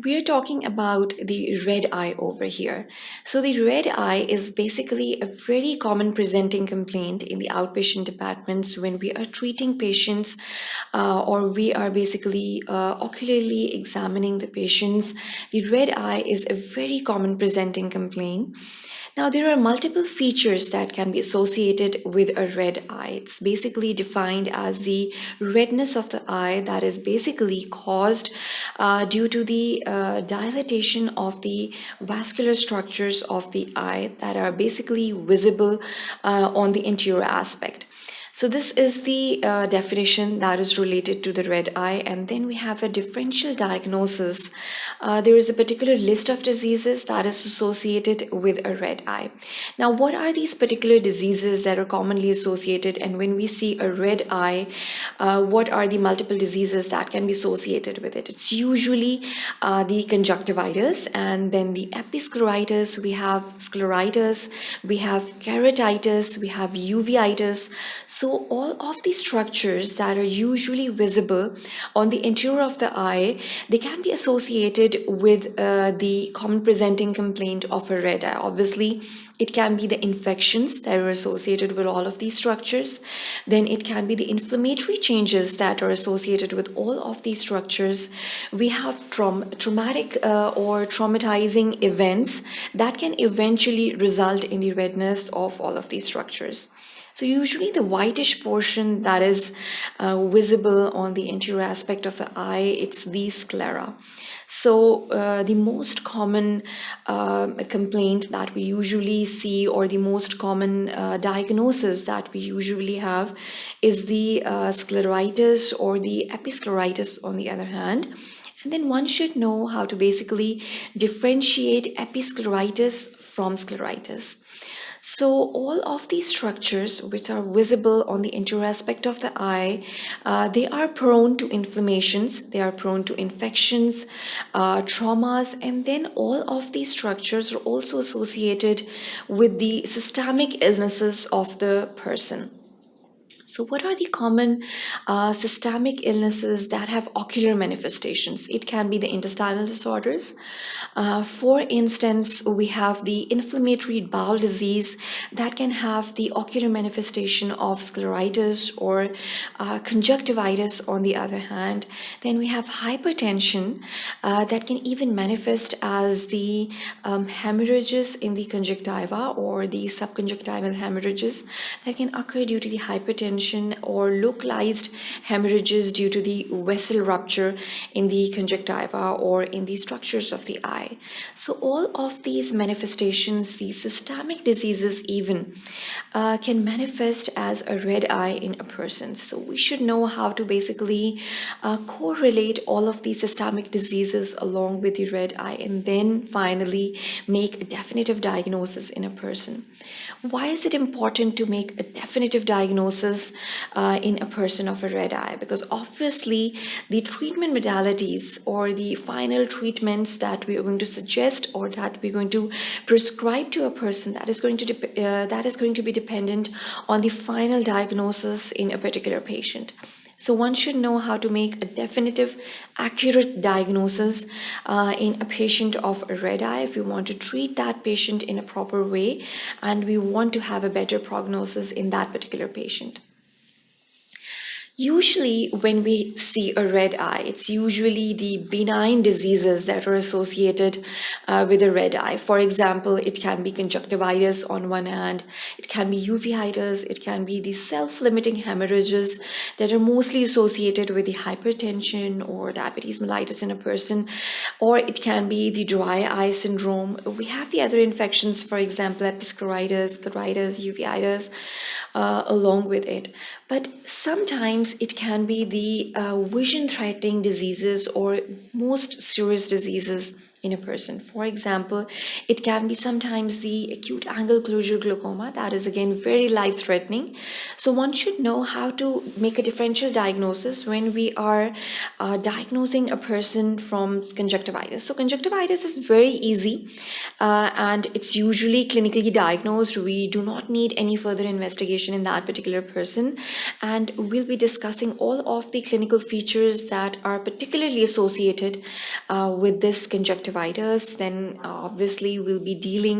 We're talking about the red eye over here. So, the red eye is basically a very common presenting complaint in the outpatient departments when we are treating patients or we are basically ocularly examining the patients. The red eye is a very common presenting complaint. Now, there are multiple features that can be associated with a red eye. It's basically defined as the redness of the eye that is basically caused due to the dilatation of the vascular structures of the eye that are basically visible on the interior aspect. So this is the definition that is related to the red eye, and then we have a differential diagnosis. There is a particular list of diseases that is associated with a red eye. Now, what are these particular diseases that are commonly associated? And when we see a red eye, what are the multiple diseases that can be associated with it? It's usually the conjunctivitis, and then the episcleritis. We have scleritis, we have keratitis, we have uveitis. So all of these structures that are usually visible on the interior of the eye, they can be associated with the common presenting complaint of a red eye. Obviously, it can be the infections that are associated with all of these structures. Then it can be the inflammatory changes that are associated with all of these structures. We have traumatic or traumatizing events that can eventually result in the redness of all of these structures. So usually the whitish portion that is visible on the interior aspect of the eye, it's the sclera. So the most common complaint that we usually see, or the most common diagnosis that we usually have, is the scleritis or the episcleritis on the other hand. And then one should know how to basically differentiate episcleritis from scleritis. So all of these structures which are visible on the interior aspect of the eye, they are prone to inflammations, they are prone to infections, traumas, and then all of these structures are also associated with the systemic illnesses of the person. So what are the common systemic illnesses that have ocular manifestations? It can be the intestinal disorders. For instance, we have the inflammatory bowel disease that can have the ocular manifestation of scleritis or conjunctivitis on the other hand. Then we have hypertension that can even manifest as the hemorrhages in the conjunctiva or the subconjunctival hemorrhages that can occur due to the hypertension or localized hemorrhages due to the vessel rupture in the conjunctiva or in the structures of the eye. So all of these manifestations, these systemic diseases even, can manifest as a red eye in a person. So we should know how to basically correlate all of these systemic diseases along with the red eye, and then finally make a definitive diagnosis in a person. Why is it important to make a definitive diagnosis in a person of a red eye? Because obviously the treatment modalities or the final treatments that we are going to suggest or that we're going to prescribe to a person, that is going to be dependent on the final diagnosis in a particular patient. So one should know how to make a definitive, accurate diagnosis in a patient of a red eye if we want to treat that patient in a proper way and we want to have a better prognosis in that particular patient. Usually, when we see a red eye, it's usually the benign diseases that are associated with a red eye. For example, it can be conjunctivitis on one hand, it can be uveitis, it can be the self-limiting hemorrhages that are mostly associated with the hypertension or diabetes mellitus in a person, or it can be the dry eye syndrome. We have the other infections, for example, episcleritis, scleritis, uveitis, along with it. But sometimes it can be the vision-threatening diseases or most serious diseases in a person. For example, it can be sometimes the acute angle closure glaucoma that is again very life-threatening. So one should know how to make a differential diagnosis when we are diagnosing a person from conjunctivitis. So conjunctivitis is very easy and it's usually clinically diagnosed. We do not need any further investigation in that particular person, and we'll be discussing all of the clinical features that are particularly associated with this conjunctivitis. Then obviously we'll be dealing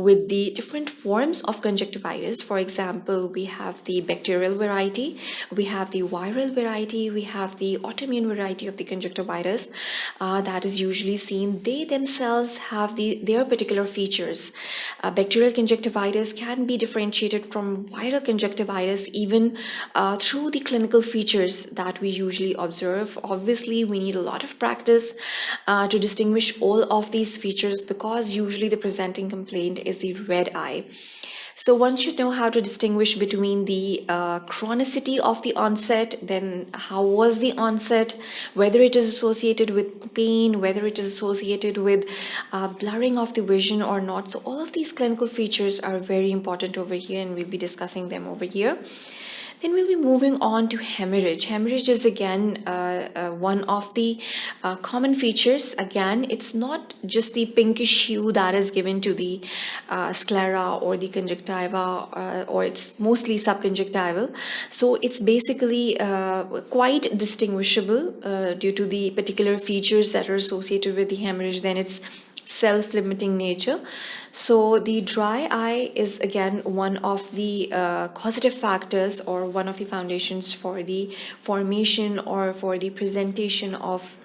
with the different forms of conjunctivitis. For example, we have the bacterial variety, we have the viral variety, we have the autoimmune variety of the conjunctivitis that is usually seen. They themselves have their particular features. Bacterial conjunctivitis can be differentiated from viral conjunctivitis even through the clinical features that we usually observe. Obviously, we need a lot of practice to distinguish all of these features, because usually the presenting complaint is the red eye. So one should know how to distinguish between the chronicity of the onset, then how was the onset, whether it is associated with pain, whether it is associated with blurring of the vision or not. So all of these clinical features are very important over here, and we'll be discussing them over here. Then we'll be moving on to hemorrhage. Hemorrhage is again one of the common features. Again, it's not just the pinkish hue that is given to the sclera or the conjunctiva, or it's mostly subconjunctival. So it's basically quite distinguishable due to the particular features that are associated with the hemorrhage. Then it's self-limiting nature. So the dry eye is again one of the causative factors, or one of the foundations for the formation or for the presentation of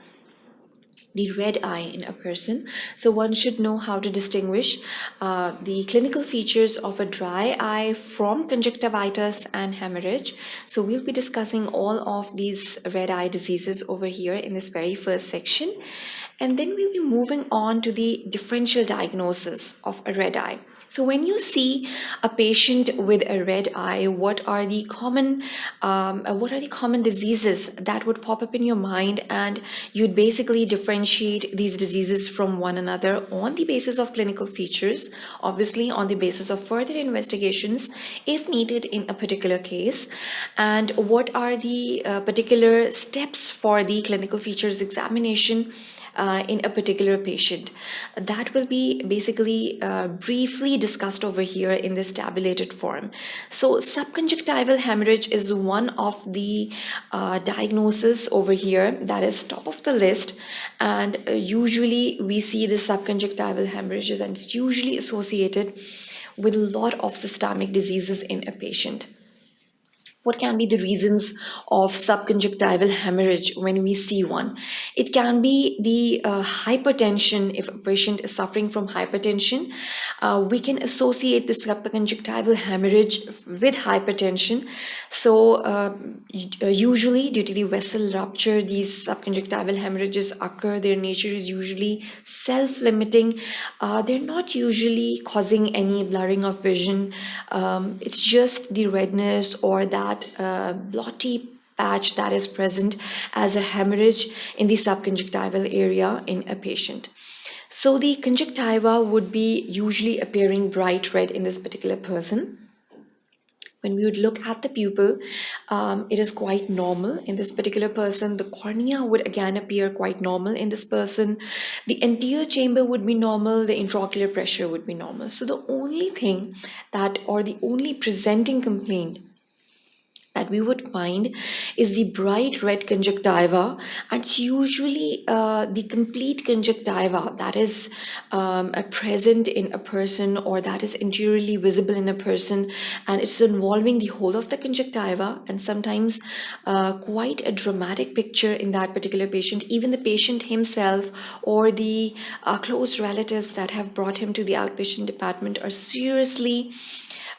the red eye in a person. So one should know how to distinguish the clinical features of a dry eye from conjunctivitis and hemorrhage. So we'll be discussing all of these red eye diseases over here in this very first section. And then we'll be moving on to the differential diagnosis of a red eye. So when you see a patient with a red eye, what are the common diseases that would pop up in your mind, and you'd basically differentiate these diseases from one another on the basis of clinical features, obviously on the basis of further investigations if needed in a particular case, and what are the particular steps for the clinical features examination in a particular patient. That will be basically briefly discussed over here in this tabulated form. So subconjunctival hemorrhage is one of the diagnoses over here that is top of the list, and usually we see the subconjunctival hemorrhages, and it's usually associated with a lot of systemic diseases in a patient. What can be the reasons of subconjunctival hemorrhage when we see one? It can be the hypertension. If a patient is suffering from hypertension, we can associate the subconjunctival hemorrhage with hypertension. So usually due to the vessel rupture, these subconjunctival hemorrhages occur. Their nature is usually self-limiting. They're not usually causing any blurring of vision. It's just the redness or that blotty patch that is present as a hemorrhage in the subconjunctival area in a patient. So the conjunctiva would be usually appearing bright red in this particular person. When we would look at the pupil, it is quite normal in this particular person. The cornea would again appear quite normal in this person. The anterior chamber would be normal. The intraocular pressure would be normal. So the only thing that, or the only presenting complaint that we would find is the bright red conjunctiva, and it's usually the complete conjunctiva that is present in a person, or that is interiorly visible in a person, and it's involving the whole of the conjunctiva, and sometimes quite a dramatic picture in that particular patient. Even the patient himself or the close relatives that have brought him to the outpatient department are seriously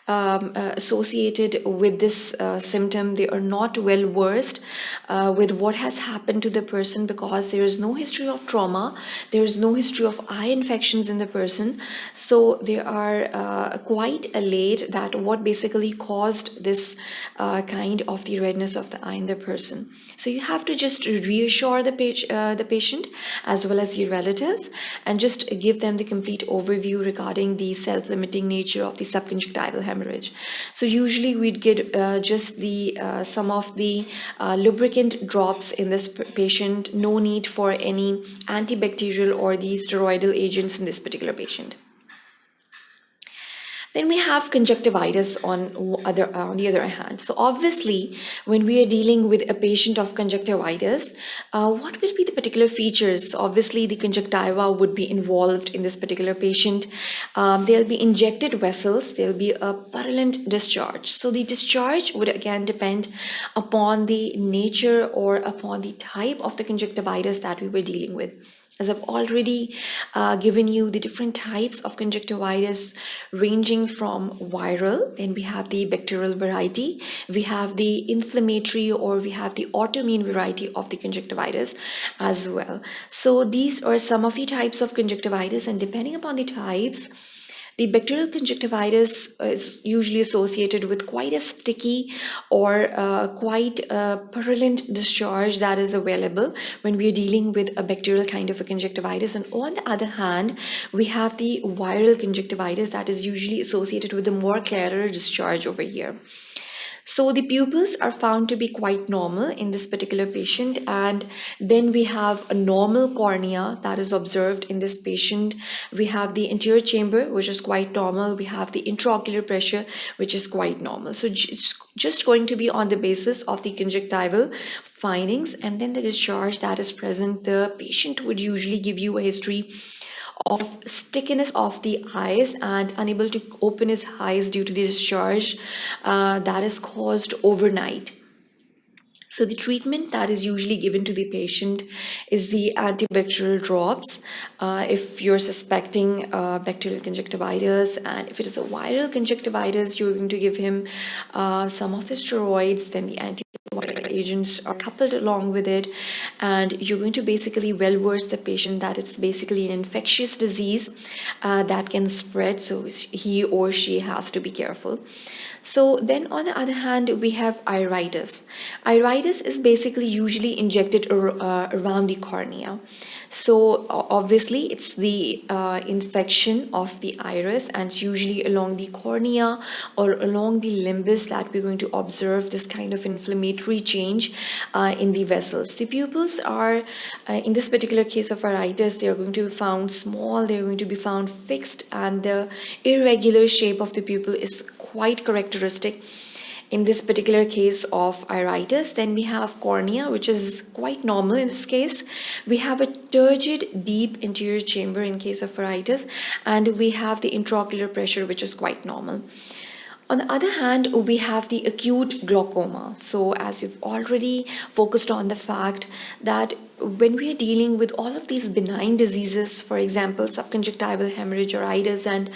associated with this symptom. They are not well versed with what has happened to the person, because there is no history of trauma, there is no history of eye infections in the person. So they are quite elate that what basically caused this kind of the redness of the eye in the person. So you have to just reassure the patient as well as your relatives, and just give them the complete overview regarding the self-limiting nature of the subconjunctival hemorrhage. So usually we'd get just the some of the lubricant drops in this patient. No need for any antibacterial or the steroidal agents in this particular patient. Then we have conjunctivitis on the other hand. So obviously, when we are dealing with a patient of conjunctivitis, what will be the particular features? Obviously, the conjunctiva would be involved in this particular patient. There'll be injected vessels. There'll be a purulent discharge. So the discharge would again depend upon the nature or upon the type of the conjunctivitis that we were dealing with. As I've already given you the different types of conjunctivitis, ranging from viral, then we have the bacterial variety, we have the inflammatory, or we have the autoimmune variety of the conjunctivitis as well. So these are some of the types of conjunctivitis, and depending upon the types, the bacterial conjunctivitis is usually associated with quite a sticky or quite a purulent discharge that is available when we are dealing with a bacterial kind of a conjunctivitis. And on the other hand, we have the viral conjunctivitis that is usually associated with a more clearer discharge over here. So the pupils are found to be quite normal in this particular patient, and then we have a normal cornea that is observed in this patient. We have the anterior chamber, which is quite normal. We have the intraocular pressure, which is quite normal. So it's just going to be on the basis of the conjunctival findings, and then the discharge that is present. The patient would usually give you a history of stickiness of the eyes and unable to open his eyes due to the discharge that is caused overnight. So the treatment that is usually given to the patient is the antibacterial drops. If you're suspecting bacterial conjunctivitis, and if it is a viral conjunctivitis, you're going to give him some of the steroids, then the antibiotic agents are coupled along with it, and you're going to basically well verse the patient that it's basically an infectious disease that can spread, so he or she has to be careful. So then on the other hand, we have iritis. Iritis is basically usually injected around the cornea. So obviously it's the infection of the iris, and it's usually along the cornea or along the limbus that we're going to observe this kind of inflammatory change in the vessels. The pupils are, in this particular case of iritis, they're going to be found small, they're going to be found fixed, and the irregular shape of the pupil is quite characteristic in this particular case of iritis. Then we have cornea, which is quite normal in this case. We have a turgid deep anterior chamber in case of iritis, and we have the intraocular pressure, which is quite normal. On the other hand, we have the acute glaucoma. So as we've already focused on the fact that when we are dealing with all of these benign diseases, for example, subconjunctival hemorrhage or itis, and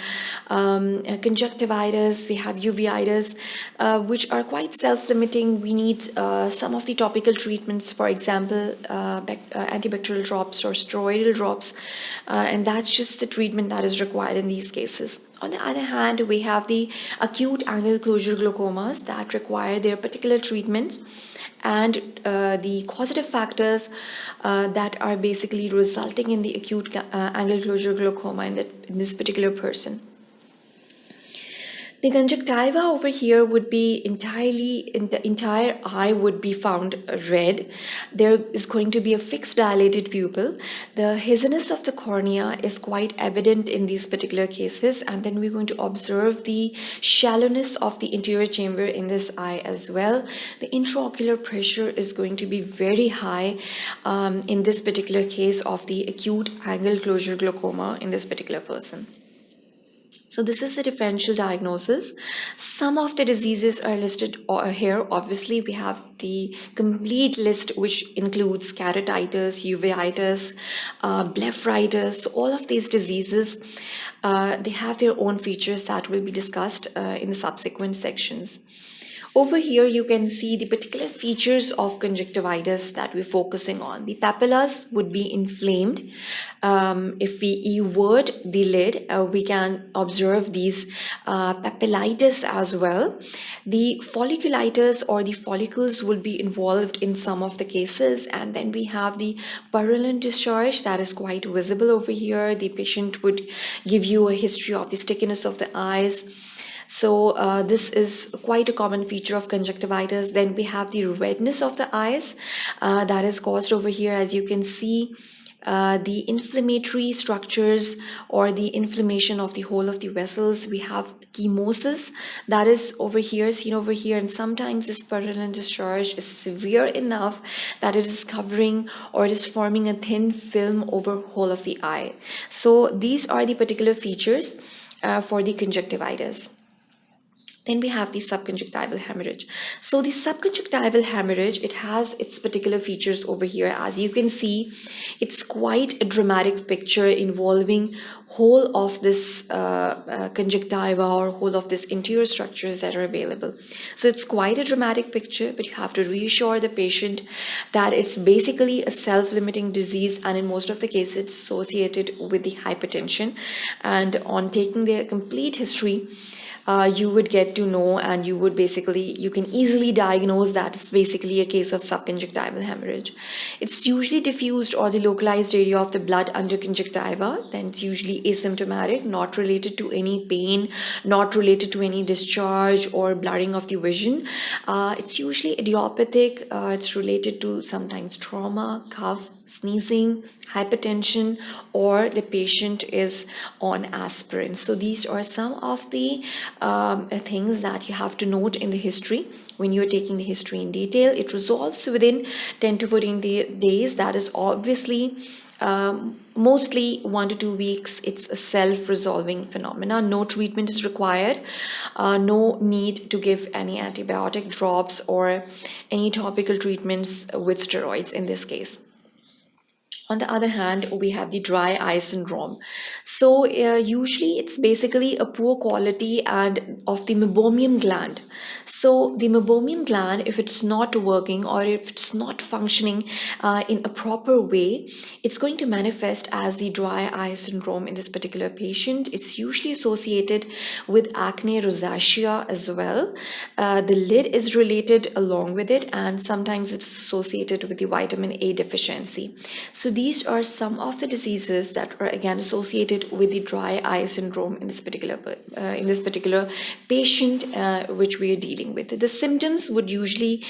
conjunctivitis, we have uveitis, which are quite self-limiting. We need some of the topical treatments, for example, antibacterial drops or steroidal drops, and that's just the treatment that is required in these cases. On the other hand, we have the acute angle closure glaucomas that require their particular treatments, and the causative factors that are basically resulting in the acute angle closure glaucoma in this particular person. The conjunctiva over here would be the entire eye would be found red. There is going to be a fixed dilated pupil. The haziness of the cornea is quite evident in these particular cases, and then we're going to observe the shallowness of the anterior chamber in this eye as well. The intraocular pressure is going to be very high in this particular case of the acute angle closure glaucoma in this particular person. So this is the differential diagnosis. Some of the diseases are listed here. Obviously, we have the complete list, which includes keratitis, uveitis, blepharitis. So all of these diseases They have their own features that will be discussed in the subsequent sections. Over here, you can see the particular features of conjunctivitis that we're focusing on. The papillas would be inflamed. If we evert the lid, we can observe these papillitis as well. The folliculitis or the follicles will be involved in some of the cases, and then we have the purulent discharge that is quite visible over here. The patient would give you a history of the stickiness of the eyes. So this is quite a common feature of conjunctivitis. Then we have the redness of the eyes that is caused over here. As you can see, the inflammatory structures or the inflammation of the whole of the vessels. We have chemosis that is over here, seen over here, and sometimes this purulent discharge is severe enough that it is covering or it is forming a thin film over whole of the eye. So these are the particular features for the conjunctivitis. Then we have the subconjunctival hemorrhage. So the subconjunctival hemorrhage, it has its particular features over here. As you can see, it's quite a dramatic picture involving whole of this conjunctiva or whole of this interior structures that are available. So it's quite a dramatic picture, but you have to reassure the patient that it's basically a self-limiting disease, and in most of the cases it's associated with the hypertension. And on taking their complete history, you would get to know, and you can easily diagnose that it's basically a case of subconjunctival hemorrhage. It's usually diffused or the localized area of the blood under conjunctiva. Then it's usually asymptomatic, not related to any pain, not related to any discharge or blurring of the vision. It's usually idiopathic. It's related to sometimes trauma, cough, sneezing, hypertension, or the patient is on aspirin. So these are some of the things that you have to note in the history. When you're taking the history in detail, it resolves within 10 to 14 days. That is obviously mostly 1 to 2 weeks. It's a self-resolving phenomena. No treatment is required. No need to give any antibiotic drops or any topical treatments with steroids in this case. On the other hand, we have the dry eye syndrome. So usually it's basically a poor quality and of the meibomian gland. So the meibomian gland, if it's not working or if it's not functioning in a proper way, it's going to manifest as the dry eye syndrome in this particular patient. It's usually associated with acne rosacea as well. The lid is related along with it, and sometimes it's associated with the vitamin A deficiency. So these are some of the diseases that are again associated with the dry eye syndrome in this particular patient which we are dealing with. The symptoms would usually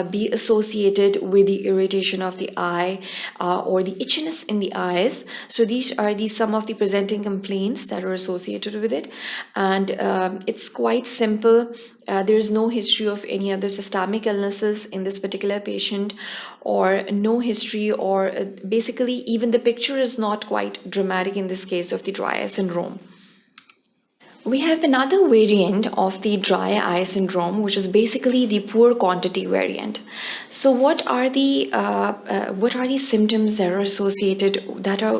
be associated with the irritation of the eye or the itchiness in the eyes. So these are some of the presenting complaints that are associated with it, and it's quite simple. There is no history of any other systemic illnesses in this particular patient, or no history, or basically even the picture is not quite dramatic in this case of the dry eye syndrome. We have another variant of the dry eye syndrome, which is basically the poor quantity variant. So what are the symptoms that are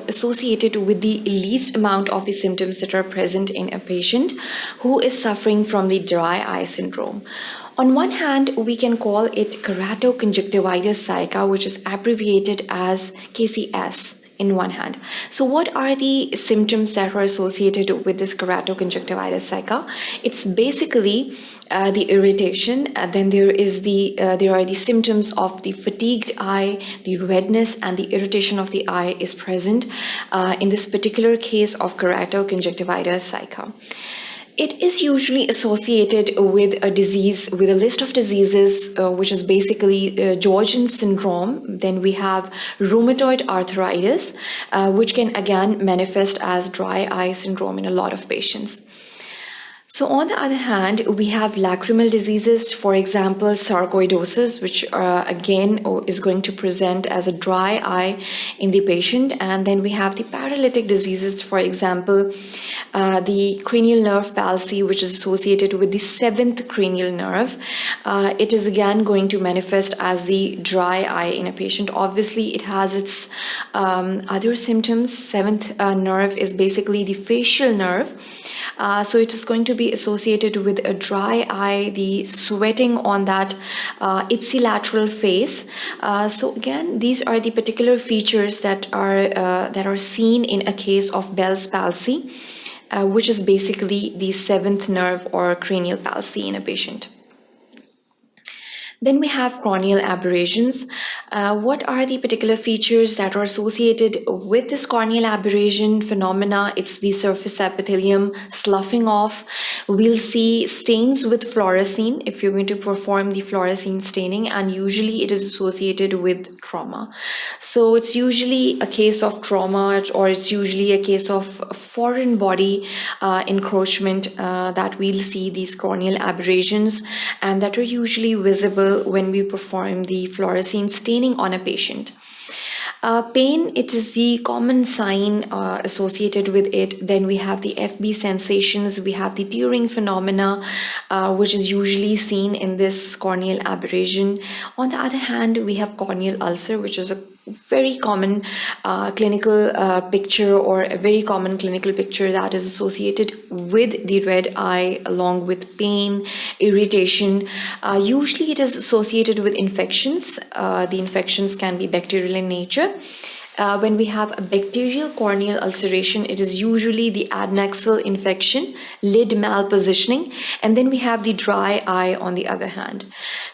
associated with the least amount of the symptoms that are present in a patient who is suffering from the dry eye syndrome? On one hand, we can call it keratoconjunctivitis scica, which is abbreviated as KCS. In one hand. So what are the symptoms that are associated with this keratoconjunctivitis scica? It's basically the irritation. Then there are the symptoms of the fatigued eye, the redness, and the irritation of the eye is present in this particular case of keratoconjunctivitis scica. It is usually associated with a disease, with a list of diseases, which is basically Georgian syndrome. Then we have rheumatoid arthritis, which can again manifest as dry eye syndrome in a lot of patients. So on the other hand, we have lacrimal diseases, for example, sarcoidosis, which again is going to present as a dry eye in the patient. And then we have the paralytic diseases, for example, the cranial nerve palsy, which is associated with the seventh cranial nerve. It is again going to manifest as the dry eye in a patient. Obviously, it has its other symptoms. Seventh nerve is basically the facial nerve. So it is going to be associated with a dry eye, the sweating on that ipsilateral face. So again, these are the particular features that are seen in a case of Bell's palsy, which is basically the seventh nerve or cranial palsy in a patient. Then we have corneal aberrations. What are the particular features that are associated with this corneal aberration phenomena? It's the surface epithelium sloughing off. We'll see stains with fluorescein if you're going to perform the fluorescein staining, and usually it is associated with trauma. So it's usually a case of trauma, or it's usually a case of foreign body encroachment that we'll see these corneal aberrations, and that are usually visible when we perform the fluorescein staining on a patient. Pain, it is the common sign associated with it. Then we have the FB sensations, we have the tearing phenomena, which is usually seen in this corneal aberration. On the other hand, we have corneal ulcer, which is a very common clinical picture, or a very common clinical picture that is associated with the red eye, along with pain, irritation. Usually it is associated with infections. The infections can be bacterial in nature. When we have a bacterial corneal ulceration, it is usually the adnexal infection, lid malpositioning, and then we have the dry eye on the other hand.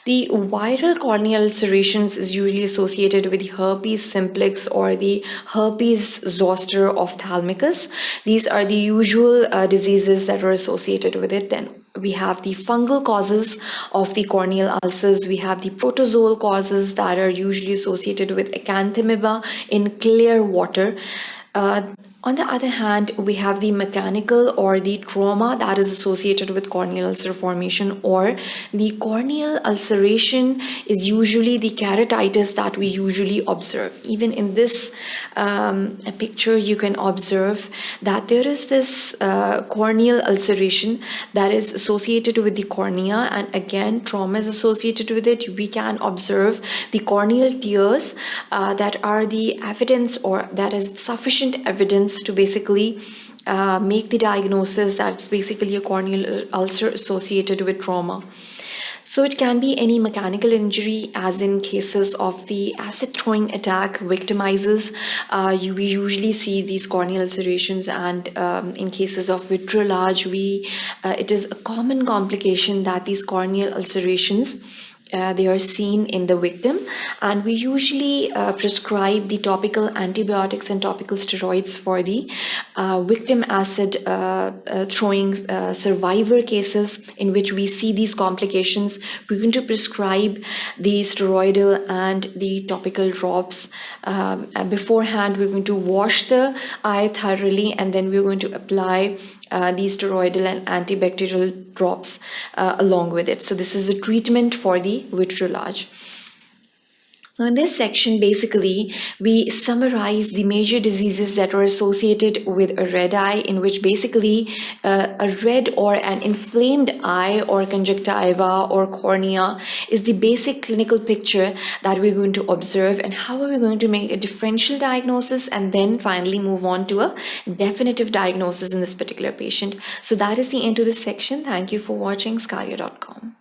The viral corneal ulcerations is usually associated with the herpes simplex or the herpes zoster ophthalmicus. These are the usual diseases that are associated with it. Then we have the fungal causes of the corneal ulcers. We have the protozoal causes that are usually associated with acanthamoeba in clear water. On the other hand, we have the mechanical or the trauma that is associated with corneal ulcer formation, or the corneal ulceration is usually the keratitis that we usually observe. Even in this picture, you can observe that there is this corneal ulceration that is associated with the cornea, and again, trauma is associated with it. We can observe the corneal tears that are the evidence, or that is sufficient evidence to basically make the diagnosis that it's basically a corneal ulcer associated with trauma. So it can be any mechanical injury, as in cases of the acid throwing attack victimizes. We usually see these corneal ulcerations, and in cases of vitrolage, it is a common complication that these corneal ulcerations they are seen in the victim, and we usually prescribe the topical antibiotics and topical steroids for the victim acid throwing survivor cases in which we see these complications. We're going to prescribe the steroidal and the topical drops. Beforehand, we're going to wash the eye thoroughly, and then we're going to apply these steroidal and antibacterial drops along with it. So this is a treatment for the vitrolage. So in this section, basically, we summarize the major diseases that are associated with a red eye, in which basically a red or an inflamed eye or conjunctiva or cornea is the basic clinical picture that we're going to observe, and how are we going to make a differential diagnosis and then finally move on to a definitive diagnosis in this particular patient. So that is the end of this section. Thank you for watching sqadia.com.